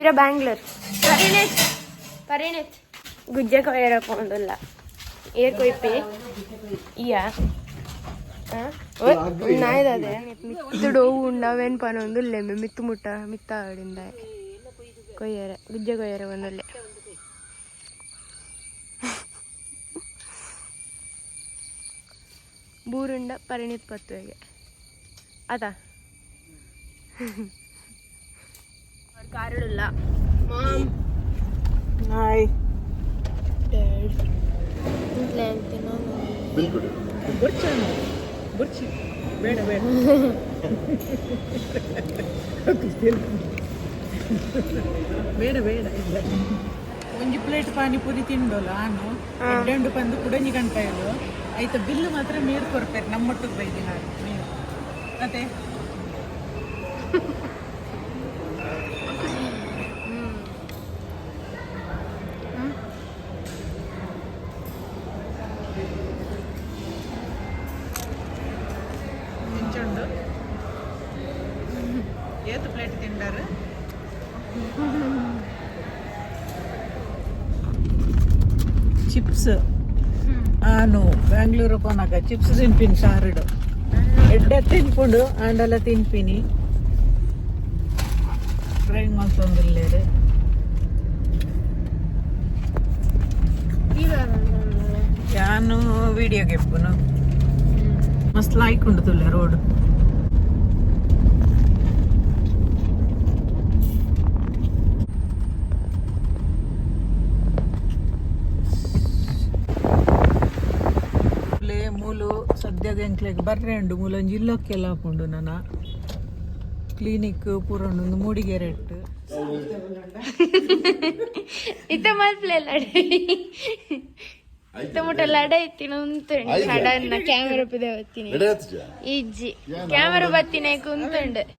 ಬ್ಯಾಂಗ್ಳೂರ್ ಪರಿಣಿತ್ ಗುಜ್ಜೆ ಕೊಯ್ಯರ ಪೋಂಡುಲ್ಲ ಏ ಕೊಯ್ಪೆ ಇಯಾ ನಾಯ್ದದೆ ಮಿತ್ತುಡು ಉಂಡವೇನ್ ಪನೊಂದುಲ್ಲೆ ಮಿತ್ತು ಮುಟ್ಟ ಮಿತ್ತ ಆಡಿಂದ ಕೊಯ್ಯರೆ ಗುಜ್ಜೆ ಕೊಯ್ಯರೆ ಒಂದೊಲ್ಲೆ ಬೂರುಂಡ ಪರಿಣಿತ್ ಪತ್ತುವೆಗೆ ಅದಾ ಕಾರಡುಲ್ಲ ಮಾಮ್ ಹಾಯ್ ಡ್ಯಾಡ್ ಇಂಟ್ಲೆ ಅಂತೀನೋ ಬುರ್ಚಿ ಬೇಡ ಬೇಡ ಬೇಡ ಬೇಡ ಇಲ್ಲ ಒಂಜಿ ಪ್ಲೇಟ್ ಪಾನಿಪುರಿ ತಿಂಡೋಲ್ಲ ನಾನು ಎಡ್ಡೆಂಡು ಬಂದು ಕುಡಂಜಿ ಗಂಟ ಇದು ಆಯ್ತು ಬಿಲ್ಲು ಮಾತ್ರ ಮೀರ್ ಕೊಡ್ತಾರೆ ನಮ್ಮೊಟ್ಟಿಗೆ ಬೈದಿ ಹಾಗೆ ನೀವು ಮತ್ತೆ ಮಿಂಚುಂಡು ಏತು ಪ್ಲೇಟ್ ತಿಂಡಾರು ಚಿಪ್ಸ್ ನಾನು ಬ್ಯಾಂಗ್ಳೂರು ಪೋನಾಗ ಚಿಪ್ಸ್ ತಿನ್ಪಿನಿ ಸಾರಿಡು ಎಡ್ಡೆ ತಿನ್ಕೊಂಡು ಆಂಡೆಲ್ಲ ತಿನ್ಪಿನಿ ಡ್ರೈವಿಂಗ್ ಮಾಡ್ತೊಂದಿಲ್ಲೇರು ಯಾನು ವಿಡಿಯೋ ಗೆಪ್ಪುನು ಮಸ್ತ್ ಲಾಯ್ಕ್ ಉಂಡು ತುಲ್ಲೆ ರೋಡ್ ಮೂಲು ಸದ್ಯದ ಎಂಕ್ಲೆಗ್ ಬರ್ರೆ ಉಂಡು ಮೂಲೊಂಜಿ ಇಲ್ಲೊಕ್ಕೆಲ್ಲ ಹಾಕೊಂಡು ನಾನು ಕ್ಲಿನಿಕ್ ಪೂರ ಒಂದು ಮೂಡಿಗೆರೆ ಇಟ್ಟು ಇತ್ತ ಮಲ್ಪ್ಲೆ ಲಡೆ ಇತ್ತ ಮುಟ್ಟ ಲಡ ಇತ್ತಿನ ಉಂತುಂಡು ಸಡನ್ನ ಕ್ಯಾಮೆರಾ ಪಿದೆ ಬತ್ತಿನಿ ಇಜ್ಜಿ ಕ್ಯಾಮೆರಾ ಬತ್ತಿನ ಕುಂತುಂಡು